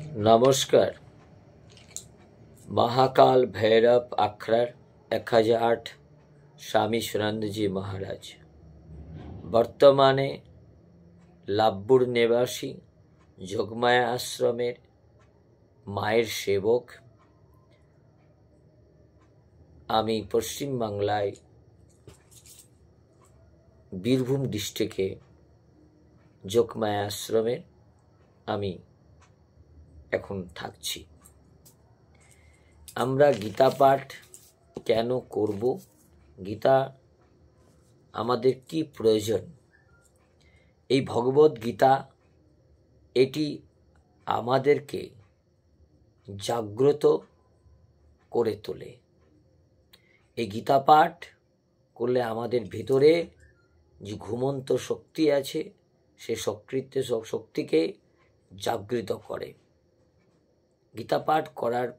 नमस्कार। महाकाल भैरव अखड़र 1008 स्वामी सुनंद जी महाराज बर्तमाने लाभपुर निवासी जोगमाया आश्रमेर माয়ের सेवक। आमी पश्चिम बांगलाय बीरभूम डिस्ट्रिक्टे जोगमाया आश्रमे आमी এখন থাকছি। আমরা গীতা পাঠ কেন করব, গীতা আমাদের কি প্রয়োজন, এই ভগবত গীতা এটি আমাদেরকে জাগ্রত করে তোলে। এই গীতা পাঠ করলে আমাদের ভিতরে যে ঘুমন্ত শক্তি আছে সে শক্তিকে জাগৃত করে। গীতা পাঠ করার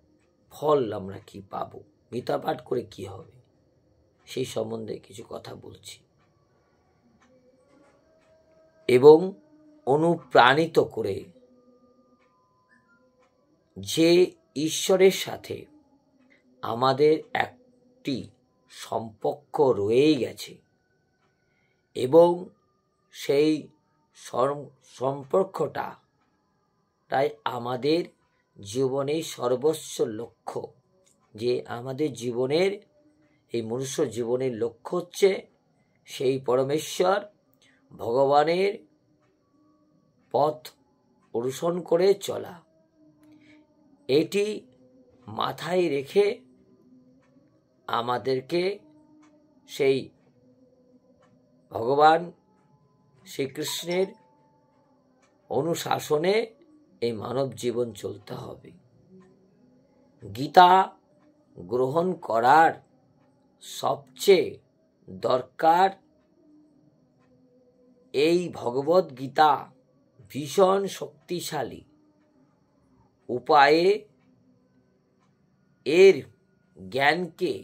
ফল আমরা কি পাবো, গীতা পাঠ করে কি হবে, সেই সম্বন্ধে কিছু কথা বলছি এবং অনুপ্রাণিত করে যে ঈশ্বরের সাথে আমাদের একটি সম্পর্ক রয়েই গেছে এবং সেই সম্পর্কটা তাই আমাদের জীবনের সর্বোচ্চ লক্ষ্য। যে আমাদের জীবনের এই মনুষ্য জীবনের লক্ষ্য হচ্ছে সেই পরমেশ্বর ভগবানের পথ অনুসরণ করে চলা। এটি মাথায় রেখে আমাদেরকে সেই ভগবান শ্রীকৃষ্ণের অনুশাসনে এই মানব জীবন চলতে হবে। গীতা গ্রহণ করার সবচেয়ে দরকার এই ভগবত গীতা ভীষণ শক্তিশালী উপায়ে এর জ্ঞানকে,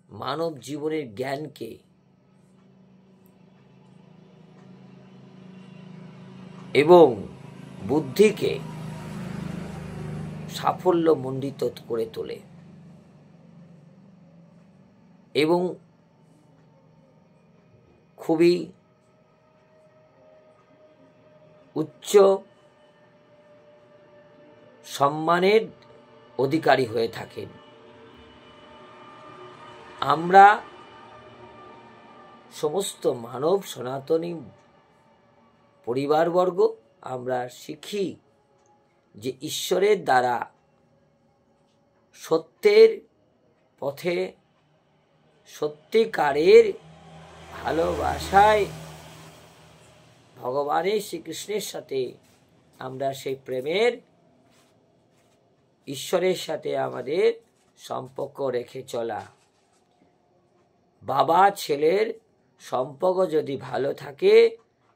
মানব জীবনের জ্ঞানকে এবং বুদ্ধিকে সাফল্যমণ্ডিত করে তোলে এবং খুবই উচ্চ সম্মানের অধিকারী হয়ে থাকেন। আমরা সমস্ত মানব সনাতনী পরিবারবর্গ আমরা শিখি যে ঈশ্বরের দ্বারা সত্যের পথে সত্যিকারের ভালোবাসায় ভগবানের শ্রীকৃষ্ণের সাথে আমরা সেই প্রেমের ঈশ্বরের সাথে আমাদের সম্পর্ক রেখে চলা। বাবা ছেলের সম্পর্ক যদি ভালো থাকে,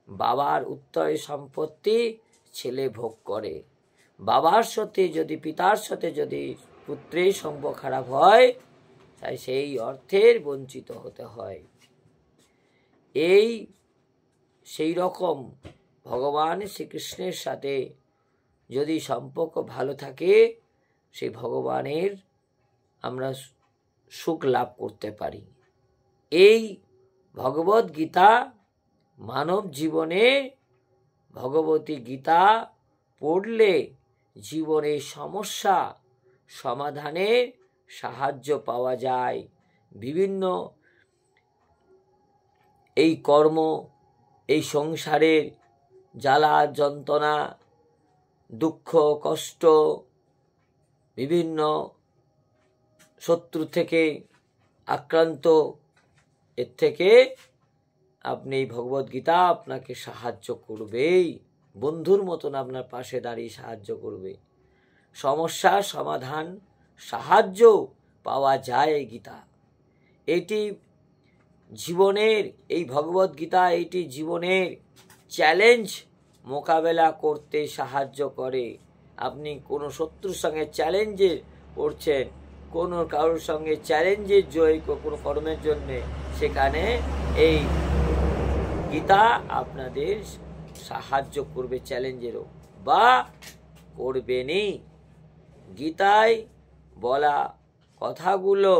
বাবার উত্তরে সম্পত্তি ছেলে ভোগ করে। বাবার সাথে যদি, পিতার সাথে যদি পুত্রের সম্পর্ক খারাপ হয় তাই সেই অর্থের বঞ্চিত হতে হয়। সেই রকম ভগবান শ্রীকৃষ্ণের সাথে যদি সম্পর্ক ভালো থাকে, সেই ভগবানের আমরা সুখ লাভ করতে পারি। এই ভগবত গীতা মানব জীবনে, ভগবতী গীতা পড়লে জীবনের সমস্যা সমাধানে সাহায্য পাওয়া যায়। বিভিন্ন এই কর্ম, এই সংসারের জ্বালা যন্ত্রণা, দুঃখ কষ্ট, বিভিন্ন শত্রু থেকে আক্রান্ত, এর থেকে আপনি এই ভগবত গীতা আপনাকে সাহায্য করবেই, বন্ধুর মতন আপনার পাশে দাঁড়িয়ে সাহায্য করবে। সমস্যা সমাধান সাহায্য পাওয়া যায় এই গীতা। এটি জীবনের, এই ভগবত গীতা এটি জীবনের চ্যালেঞ্জ মোকাবেলা করতে সাহায্য করে। আপনি কোনো শত্রুর সঙ্গে চ্যালেঞ্জে পড়ছেন, কোনো কারোর সঙ্গে চ্যালেঞ্জের জয় কোনো কর্মের জন্যে, সেখানে এই গীতা আপনাদের সাহায্য করবে চ্যালেঞ্জেরও। বা করবেনই। গীতায় বলা কথাগুলো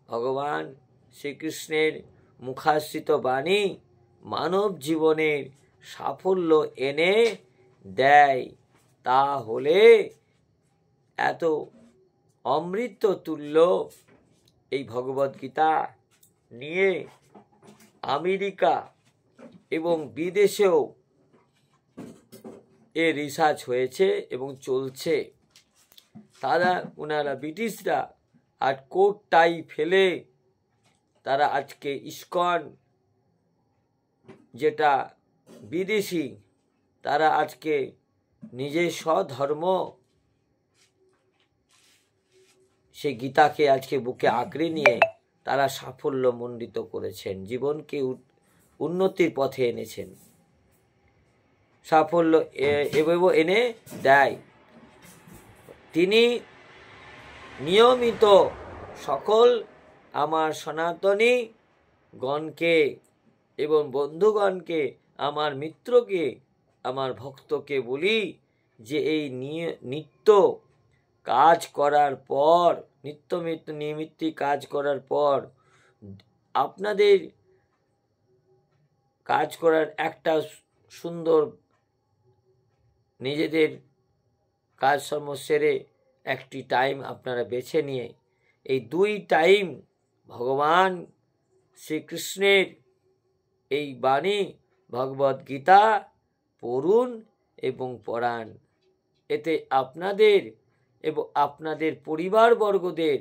ভগবান শ্রীকৃষ্ণের মুখাশ্রিত বাণী মানব জীবনের সাফল্য এনে দেয়। তাহলে এত অমৃত তুল্য এই ভগবদ্গীতা নিয়ে আমেরিকা এবং বিদেশেও এর রিসার্চ হয়েছে এবং চলছে। ওনারা ব্রিটিশরা আর কোট টাই ফেলে তারা আজকে ইস্কন, যেটা বিদেশি, তারা আজকে নিজের স্বধর্ম সে গীতাকে আজকে বুকে আঁকড়ে নিয়ে তারা সাফল্য মণ্ডিত করেছেন, জীবনকে উন্নতির পথে এনেছেন, সাফল্য এনে দেয়। তিনি নিয়মিত সকল আমার সনাতনী গণকে এবং বন্ধুগণকে, আমার মিত্রকে, আমার ভক্তকে বলি যে এই নিত্য কাজ করার পর, নিয়মিত কাজ করার পর আপনাদের কাজ করার একটা সুন্দর নিজেদের কাজকর্ম সেরে একটি টাইম আপনারা বেছে নিয়ে এই 2 টাইম ভগবান শ্রীকৃষ্ণের এই বাণী ভগবদ্গীতা পড়ুন এবং পড়ান। এতে আপনাদের এবং আপনাদের পরিবারবর্গদের